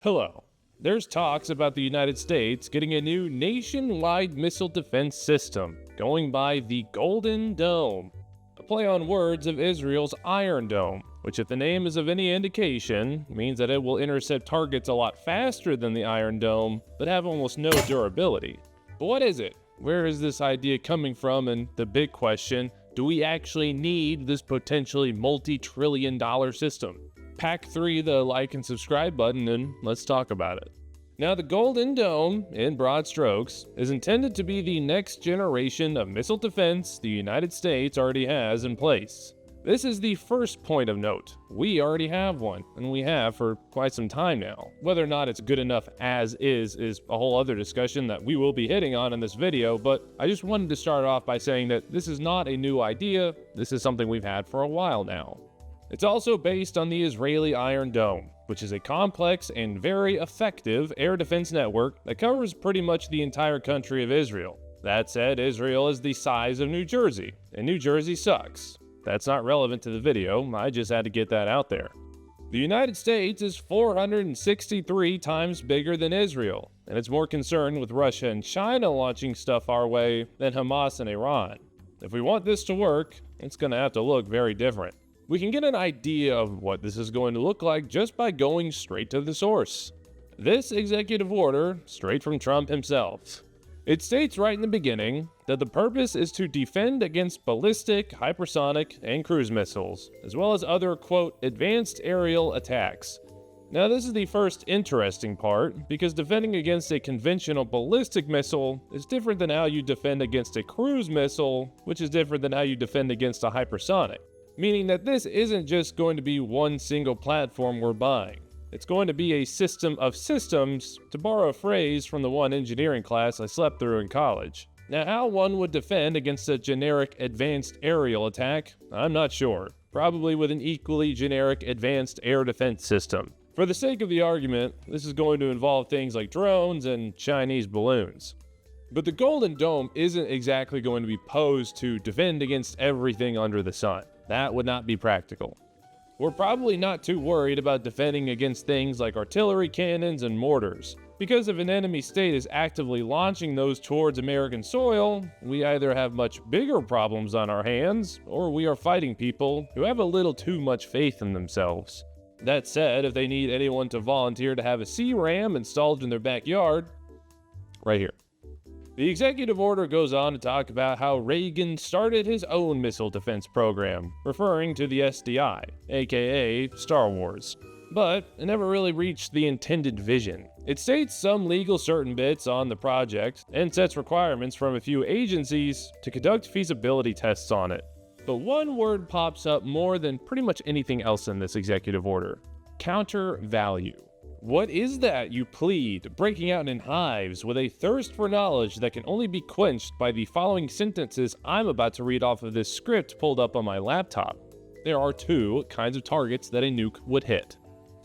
Hello. There's talks about the United States getting a new nationwide missile defense system, going by the Golden Dome, a play on words of Israel's Iron Dome, which, if the name is of any indication, means that it will intercept targets a lot faster than the Iron Dome, but have almost no durability. But what is it? Where is this idea coming from? And the big question, do we actually need this potentially multi-trillion-dollar system? Pack 3 the like and subscribe button and let's talk about it. Now, the Golden Dome, in broad strokes, is intended to be the next generation of missile defense the United States already has in place. This is the first point of note. We already have one, and we have for quite some time now. Whether or not it's good enough as is a whole other discussion that we will be hitting on in this video, but I just wanted to start off by saying that this is not a new idea. This is something we've had for a while now. It's also based on the Israeli Iron Dome, which is a complex and very effective air defense network that covers pretty much the entire country of Israel. That said, Israel is the size of New Jersey, and New Jersey sucks. That's not relevant to the video, I just had to get that out there. The United States is 463 times bigger than Israel, and it's more concerned with Russia and China launching stuff our way than Hamas and Iran. If we want this to work, it's going to have to look very different. We can get an idea of what this is going to look like just by going straight to the source. This executive order, straight from Trump himself. It states right in the beginning that the purpose is to defend against ballistic, hypersonic, and cruise missiles, as well as other, quote, advanced aerial attacks. Now, this is the first interesting part, because defending against a conventional ballistic missile is different than how you defend against a cruise missile, which is different than how you defend against a hypersonic. Meaning that this isn't just going to be one single platform we're buying. It's going to be a system of systems, to borrow a phrase from the one engineering class I slept through in college. Now, how one would defend against a generic advanced aerial attack, I'm not sure. Probably with an equally generic advanced air defense system. For the sake of the argument, this is going to involve things like drones and Chinese balloons. But the Golden Dome isn't exactly going to be posed to defend against everything under the sun. That would not be practical. We're probably not too worried about defending against things like artillery cannons and mortars, because if an enemy state is actively launching those towards American soil, we either have much bigger problems on our hands, or we are fighting people who have a little too much faith in themselves. That said, if they need anyone to volunteer to have a CRAM installed in their backyard, right here. The executive order goes on to talk about how Reagan started his own missile defense program, referring to the SDI, aka Star Wars. But it never really reached the intended vision. It states some legal certain bits on the project and sets requirements from a few agencies to conduct feasibility tests on it. But one word pops up more than pretty much anything else in this executive order: counter value. What is that, you plead, breaking out in hives with a thirst for knowledge that can only be quenched by the following sentences I'm about to read off of this script pulled up on my laptop. There are two kinds of targets that a nuke would hit.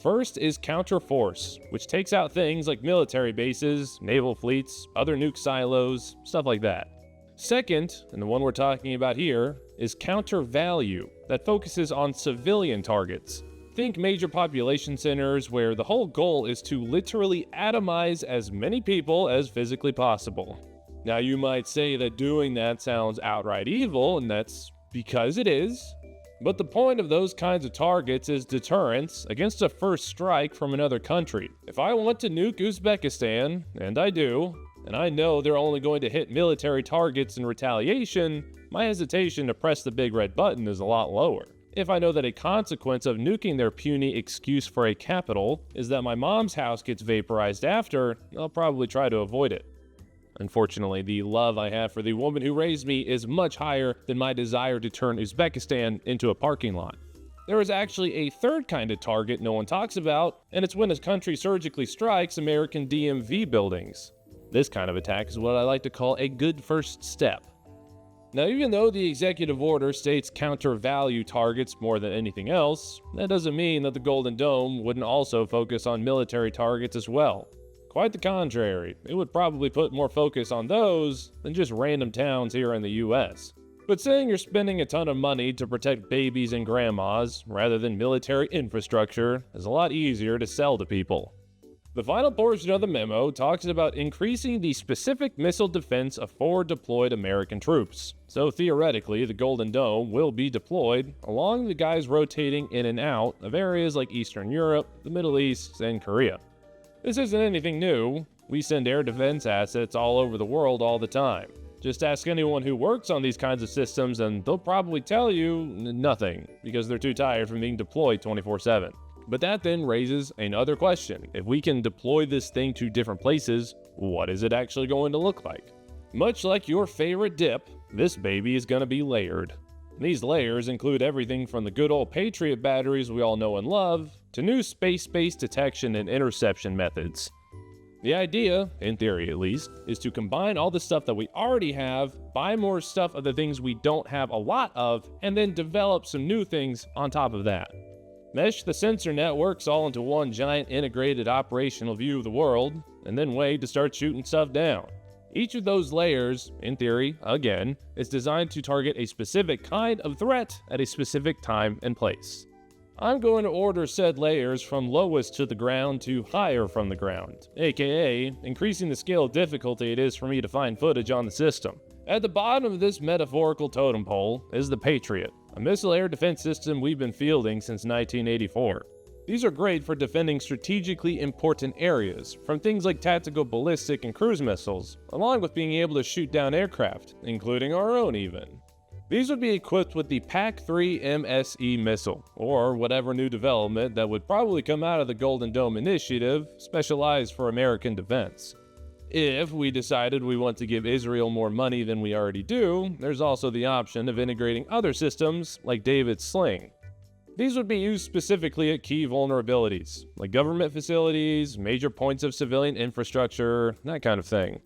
First is counter force, which takes out things like military bases, naval fleets, other nuke silos, stuff like that. Second, and the one we're talking about here, is counter value, that focuses on civilian targets. Think major population centers where the whole goal is to literally atomize as many people as physically possible. Now, you might say that doing that sounds outright evil, and that's because it is. But the point of those kinds of targets is deterrence against a first strike from another country. If I want to nuke Uzbekistan, and I do, and I know they're only going to hit military targets in retaliation, my hesitation to press the big red button is a lot lower. If I know that a consequence of nuking their puny excuse for a capital is that my mom's house gets vaporized after, I'll probably try to avoid it. Unfortunately, the love I have for the woman who raised me is much higher than my desire to turn Uzbekistan into a parking lot. There is actually a third kind of target no one talks about, and it's when a country surgically strikes American DMV buildings. This kind of attack is what I like to call a good first step. Now, even though the executive order states counter-value targets more than anything else, that doesn't mean that the Golden Dome wouldn't also focus on military targets as well. Quite the contrary, it would probably put more focus on those than just random towns here in the US. But saying you're spending a ton of money to protect babies and grandmas rather than military infrastructure is a lot easier to sell to people. The final portion of the memo talks about increasing the specific missile defense of 4 deployed American troops. So theoretically, the Golden Dome will be deployed along the guys rotating in and out of areas like Eastern Europe, the Middle East, and Korea. This isn't anything new. We send air defense assets all over the world all the time. Just ask anyone who works on these kinds of systems and they'll probably tell you nothing because they're too tired from being deployed 24/7. But that then raises another question. If we can deploy this thing to different places, what is it actually going to look like? Much like your favorite dip, this baby is going to be layered. These layers include everything from the good old Patriot batteries we all know and love, to new space-based detection and interception methods. The idea, in theory at least, is to combine all the stuff that we already have, buy more stuff of the things we don't have a lot of, and then develop some new things on top of that. Mesh the sensor networks all into one giant integrated operational view of the world, and then wait to start shooting stuff down. Each of those layers, in theory, again, is designed to target a specific kind of threat at a specific time and place. I'm going to order said layers from lowest to the ground to higher from the ground, aka increasing the scale of difficulty it is for me to find footage on the system. At the bottom of this metaphorical totem pole is the Patriot, a missile air defense system we've been fielding since 1984. These are great for defending strategically important areas, from things like tactical ballistic and cruise missiles, along with being able to shoot down aircraft, including our own even. These would be equipped with the PAC-3 MSE missile, or whatever new development that would probably come out of the Golden Dome Initiative, specialized for American defense. If we decided we want to give Israel more money than we already do, there's also the option of integrating other systems like David's Sling. These would be used specifically at key vulnerabilities, like government facilities, major points of civilian infrastructure, that kind of thing.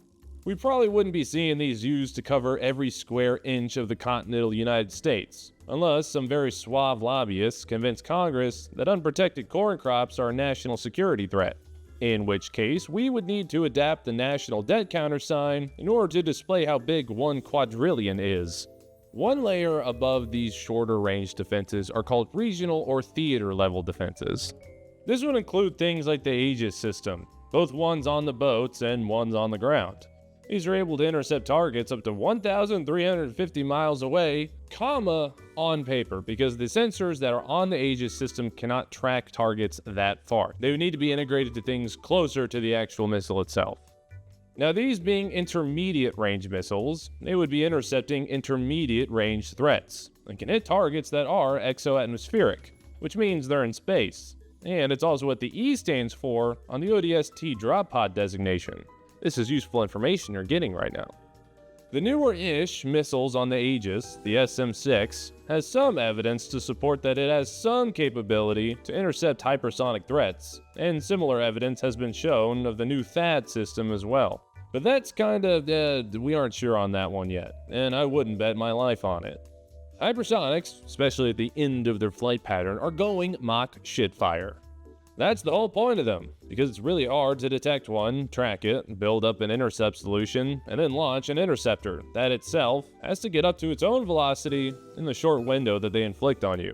We probably wouldn't be seeing these used to cover every square inch of the continental United States, unless some very suave lobbyists convince Congress that unprotected corn crops are a national security threat. In which case, we would need to adapt the national debt counter sign in order to display how big 1 quadrillion is. One layer above these shorter range defenses are called regional or theater level defenses. This would include things like the Aegis system, both ones on the boats and ones on the ground. These are able to intercept targets up to 1,350 miles away, on paper, because the sensors that are on the Aegis system cannot track targets that far. They would need to be integrated to things closer to the actual missile itself. Now, these being intermediate range missiles, they would be intercepting intermediate range threats, and can hit targets that are exoatmospheric, which means they're in space. And it's also what the E stands for on the ODST drop pod designation. This is useful information you're getting right now. The newer-ish missiles on the Aegis, the SM-6, has some evidence to support that it has some capability to intercept hypersonic threats, and similar evidence has been shown of the new THAAD system as well. But that's we aren't sure on that one yet, and I wouldn't bet my life on it. Hypersonics, especially at the end of their flight pattern, are going Mach shitfire. That's the whole point of them, because it's really hard to detect one, track it, build up an intercept solution, and then launch an interceptor that itself has to get up to its own velocity in the short window that they inflict on you.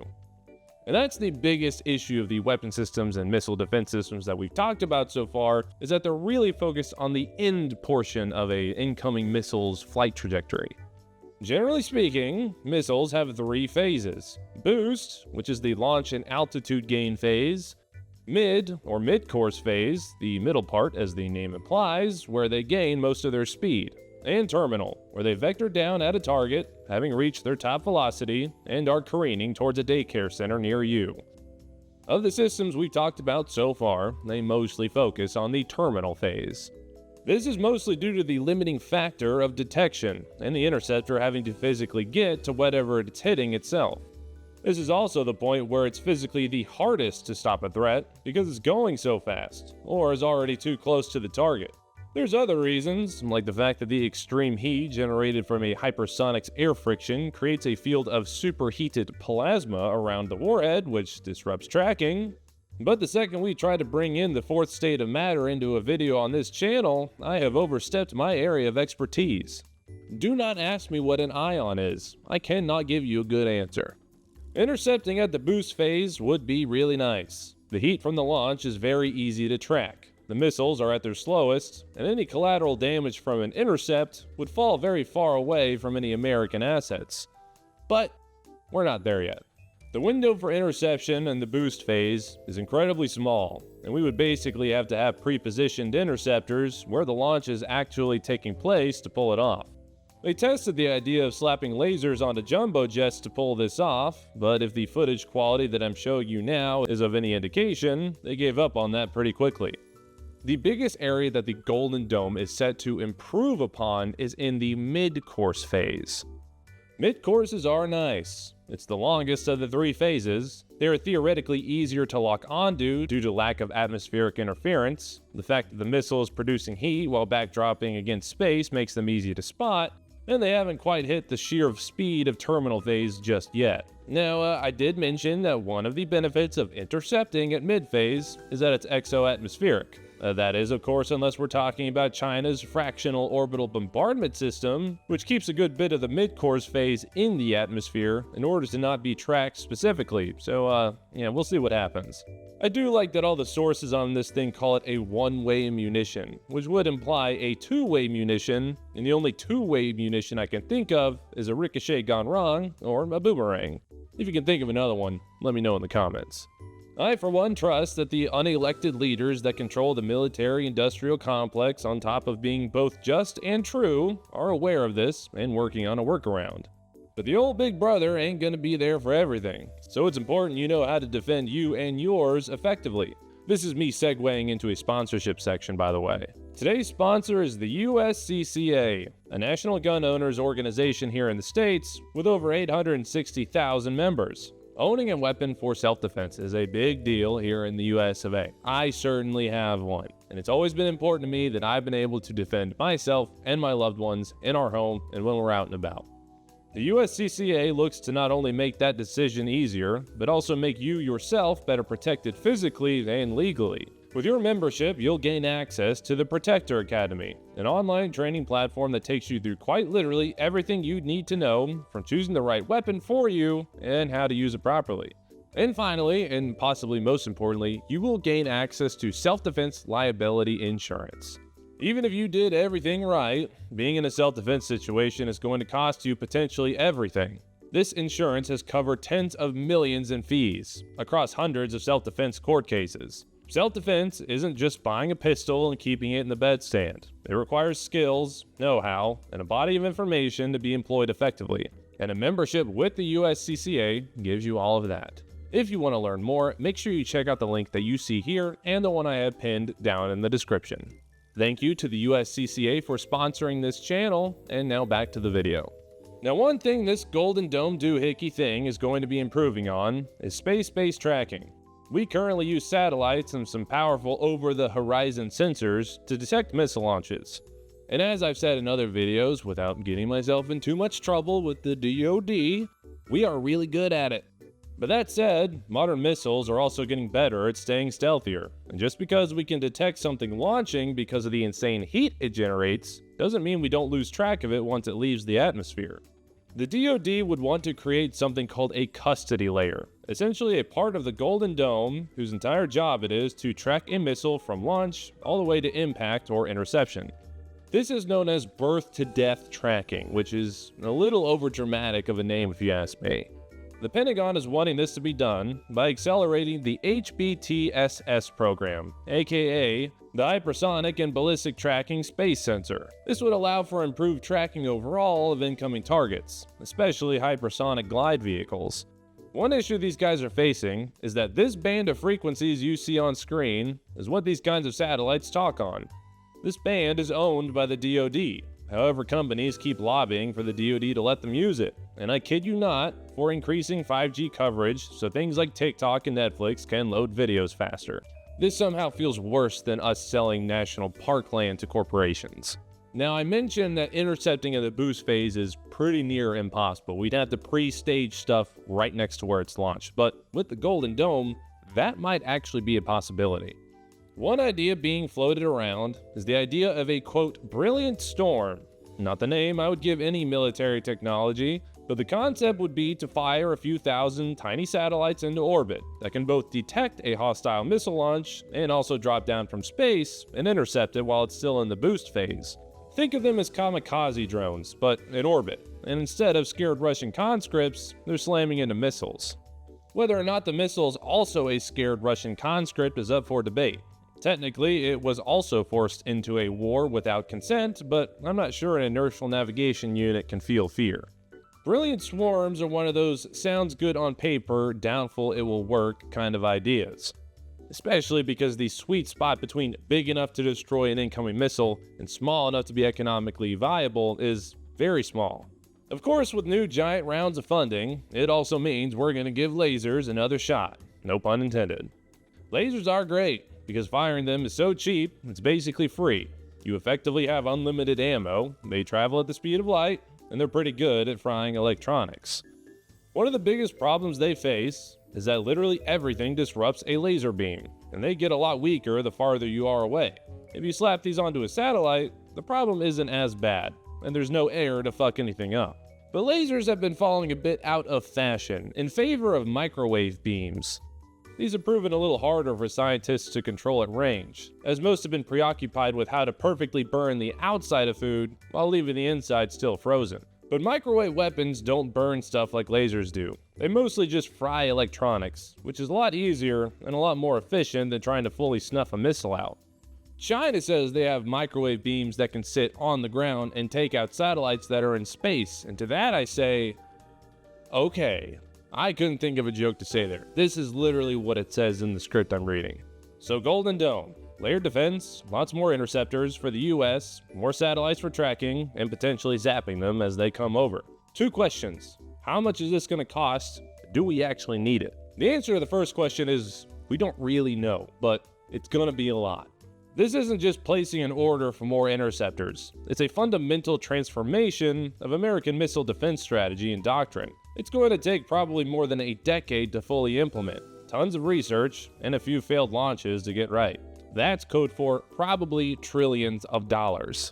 And that's the biggest issue of the weapon systems and missile defense systems that we've talked about so far, is that they're really focused on the end portion of a incoming missile's flight trajectory. Generally speaking, missiles have 3 phases. Boost, which is the launch and altitude gain phase. Mid, or midcourse phase, the middle part as the name implies, where they gain most of their speed. And terminal, where they vector down at a target, having reached their top velocity, and are careening towards a daycare center near you. Of the systems we've talked about so far, they mostly focus on the terminal phase. This is mostly due to the limiting factor of detection, and the interceptor having to physically get to whatever it's hitting itself. This is also the point where it's physically the hardest to stop a threat because it's going so fast, or is already too close to the target. There's other reasons, like the fact that the extreme heat generated from a hypersonic's air friction creates a field of superheated plasma around the warhead, which disrupts tracking. But the second we try to bring in the 4th state of matter into a video on this channel, I have overstepped my area of expertise. Do not ask me what an ion is. I cannot give you a good answer. Intercepting at the boost phase would be really nice. The heat from the launch is very easy to track. the missiles are at their slowest, and any collateral damage from an intercept would fall very far away from any American assets. But we're not there yet. The window for interception in the boost phase is incredibly small, and we would basically have to have pre-positioned interceptors where the launch is actually taking place to pull it off. They tested the idea of slapping lasers onto jumbo jets to pull this off, but if the footage quality that I'm showing you now is of any indication, they gave up on that pretty quickly. The biggest area that the Golden Dome is set to improve upon is in the mid-course phase. Mid-courses are nice. It's the longest of the three phases. They are theoretically easier to lock onto due to lack of atmospheric interference. The fact that the missile is producing heat while backdropping against space makes them easy to spot, and they haven't quite hit the sheer speed of terminal phase just yet. Now, I did mention that one of the benefits of intercepting at mid-phase is that it's exo-atmospheric. That is, of course, unless we're talking about China's fractional orbital bombardment system, which keeps a good bit of the mid-course phase in the atmosphere in order to not be tracked specifically. So, we'll see what happens. I do like that all the sources on this thing call it a one-way munition, which would imply a two-way munition, and the only two-way munition I can think of is a ricochet gone wrong or a boomerang. If you can think of another one, let me know in the comments. I, for one, trust that the unelected leaders that control the military-industrial complex, on top of being both just and true, are aware of this and working on a workaround. But the old big brother ain't gonna be there for everything, so it's important you know how to defend you and yours effectively. This is me segueing into a sponsorship section, by the way. Today's sponsor is the USCCA, a national gun owners organization here in the States with over 860,000 members. Owning a weapon for self-defense is a big deal here in the US of A. I certainly have one, and it's always been important to me that I've been able to defend myself and my loved ones in our home and when we're out and about. The USCCA looks to not only make that decision easier, but also make you yourself better protected physically and legally. With your membership, you'll gain access to the Protector Academy, an online training platform that takes you through quite literally everything you need to know, from choosing the right weapon for you and how to use it properly. And finally, and possibly most importantly, you will gain access to self-defense liability insurance. Even if you did everything right, being in a self-defense situation is going to cost you potentially everything. This insurance has covered tens of millions in fees across hundreds of self-defense court cases. Self-defense isn't just buying a pistol and keeping it in the bedstand. It requires skills, know-how, and a body of information to be employed effectively. And a membership with the USCCA gives you all of that. If you want to learn more, make sure you check out the link that you see here and the one I have pinned down in the description. Thank you to the USCCA for sponsoring this channel, and now back to the video. Now, one thing this Golden Dome doohickey thing is going to be improving on is space-based tracking. We currently use satellites and some powerful over-the-horizon sensors to detect missile launches. And as I've said in other videos, without getting myself in too much trouble with the DoD, we are really good at it. But that said, modern missiles are also getting better at staying stealthier. And just because we can detect something launching because of the insane heat it generates, doesn't mean we don't lose track of it once it leaves the atmosphere. The DoD would want to create something called a custody layer, essentially a part of the Golden Dome whose entire job it is to track a missile from launch all the way to impact or interception. This is known as birth-to-death tracking, which is a little overdramatic of a name if you ask me. The Pentagon is wanting this to be done by accelerating the HBTSS program, aka the Hypersonic and Ballistic Tracking Space Sensor. This would allow for improved tracking overall of incoming targets, especially hypersonic glide vehicles. One issue these guys are facing is that this band of frequencies you see on screen is what these kinds of satellites talk on. This band is owned by the DoD. However, companies keep lobbying for the DoD to let them use it, and I kid you not, for increasing 5G coverage so things like TikTok and Netflix can load videos faster. This somehow feels worse than us selling national parkland to corporations. Now, I mentioned that intercepting in the boost phase is pretty near impossible. We'd have to pre-stage stuff right next to where it's launched, but with the Golden Dome, that might actually be a possibility. One idea being floated around is the idea of a, quote, brilliant storm. Not the name I would give any military technology, But the concept would be to fire a few thousand tiny satellites into orbit that can both detect a hostile missile launch and also drop down from space and intercept it while it's still in the boost phase. Think of them as kamikaze drones, but in orbit, and instead of scared Russian conscripts, they're slamming into missiles. Whether or not the missile is also a scared Russian conscript is up for debate. Technically, it was also forced into a war without consent, but I'm not sure an inertial navigation unit can feel fear. Brilliant swarms are one of those sounds good on paper, doubtful it will work kind of ideas. Especially because the sweet spot between big enough to destroy an incoming missile and small enough to be economically viable is very small. Of course, with new giant rounds of funding, it also means we're going to give lasers another shot. No pun intended. Lasers are great because firing them is so cheap, it's basically free. You effectively have unlimited ammo, they travel at the speed of light, and they're pretty good at frying electronics. One of the biggest problems they face is that literally everything disrupts a laser beam, and they get a lot weaker the farther you are away. If you slap these onto a satellite, the problem isn't as bad, and there's no air to fuck anything up. But lasers have been falling a bit out of fashion in favor of microwave beams. These have proven a little harder for scientists to control at range, as most have been preoccupied with how to perfectly burn the outside of food while leaving the inside still frozen. But microwave weapons don't burn stuff like lasers do. They mostly just fry electronics, which is a lot easier and a lot more efficient than trying to fully snuff a missile out. China says they have microwave beams that can sit on the ground and take out satellites that are in space, and to that I say, okay. I couldn't think of a joke to say there. This is literally what it says in the script I'm reading. So Golden Dome, layered defense, lots more interceptors for the US, more satellites for tracking, and potentially zapping them as they come over. 2 questions. How much is this going to cost? Do we actually need it? The answer to the first question is, we don't really know, but it's going to be a lot. This isn't just placing an order for more interceptors. It's a fundamental transformation of American missile defense strategy and doctrine. It's going to take probably more than a decade to fully implement, tons of research, and a few failed launches to get right. That's code for probably trillions of dollars.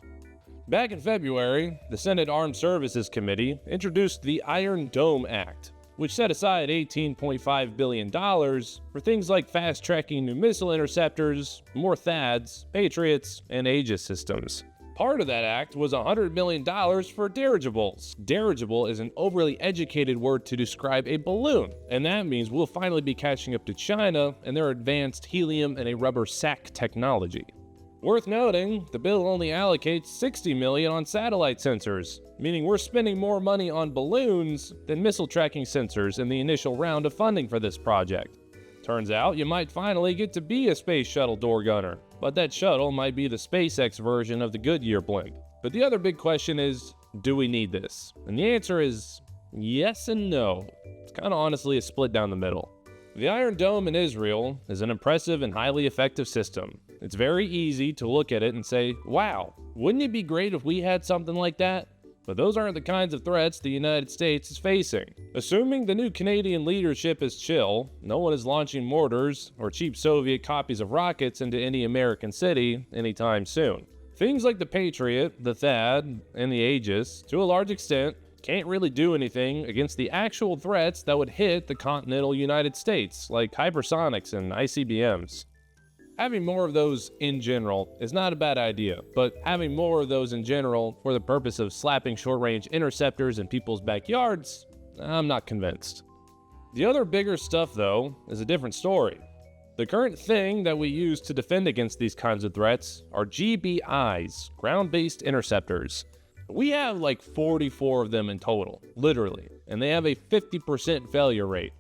Back in February, the Senate Armed Services Committee introduced the Iron Dome Act, which set aside $18.5 billion for things like fast-tracking new missile interceptors, more THAADs, Patriots, and Aegis systems. Part of that act was $100 million for dirigibles. Dirigible is an overly educated word to describe a balloon, and that means we'll finally be catching up to China and their advanced helium and a rubber sac technology. Worth noting, the bill only allocates $60 million on satellite sensors, meaning we're spending more money on balloons than missile tracking sensors in the initial round of funding for this project. Turns out you might finally get to be a space shuttle door gunner, but that shuttle might be the SpaceX version of the Goodyear blimp. But the other big question is, do we need this? And the answer is yes and no. It's kind of honestly a split down the middle. The Iron Dome in Israel is an impressive and highly effective system. It's very easy to look at it and say, wow, wouldn't it be great if we had something like that? But those aren't the kinds of threats the United States is facing. Assuming the new Canadian leadership is chill, no one is launching mortars or cheap Soviet copies of rockets into any American city anytime soon. Things like the Patriot, the THAAD, and the Aegis, to a large extent, can't really do anything against the actual threats that would hit the continental United States, like hypersonics and ICBMs. Having more of those in general is not a bad idea, but having more of those in general for the purpose of slapping short-range interceptors in people's backyards, I'm not convinced. The other bigger stuff, though, is a different story. The current thing that we use to defend against these kinds of threats are GBIs, ground-based interceptors. We have like 44 of them in total, literally, and they have a 50% failure rate.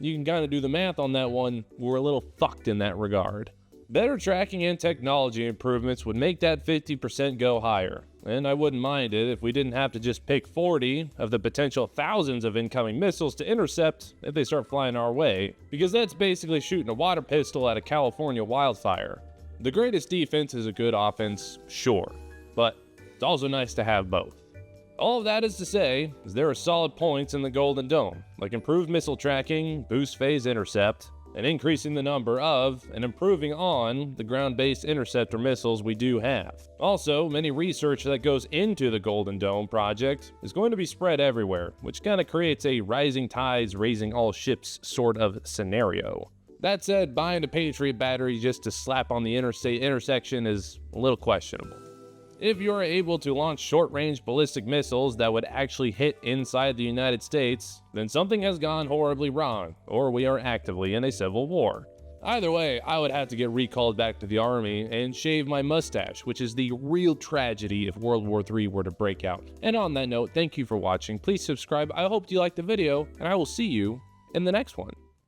You can kind of do the math on that one. We're a little fucked in that regard. Better tracking and technology improvements would make that 50% go higher, and I wouldn't mind it if we didn't have to just pick 40 of the potential thousands of incoming missiles to intercept if they start flying our way, because that's basically shooting a water pistol at a California wildfire. The greatest defense is a good offense, sure, but it's also nice to have both. All of that is to say, there are solid points in the Golden Dome, like improved missile tracking, boost phase intercept, and increasing the number of and improving on the ground-based interceptor missiles we do have. Also, many research that goes into the Golden Dome project is going to be spread everywhere, which kind of creates a rising tides raising all ships sort of scenario. That said, buying a Patriot battery just to slap on the interstate intersection is a little questionable. If you are able to launch short-range ballistic missiles that would actually hit inside the United States, then something has gone horribly wrong, or we are actively in a civil war. Either way, I would have to get recalled back to the army and shave my mustache, which is the real tragedy if World War III were to break out. And on that note, thank you for watching. Please subscribe. I hope you liked the video, and I will see you in the next one.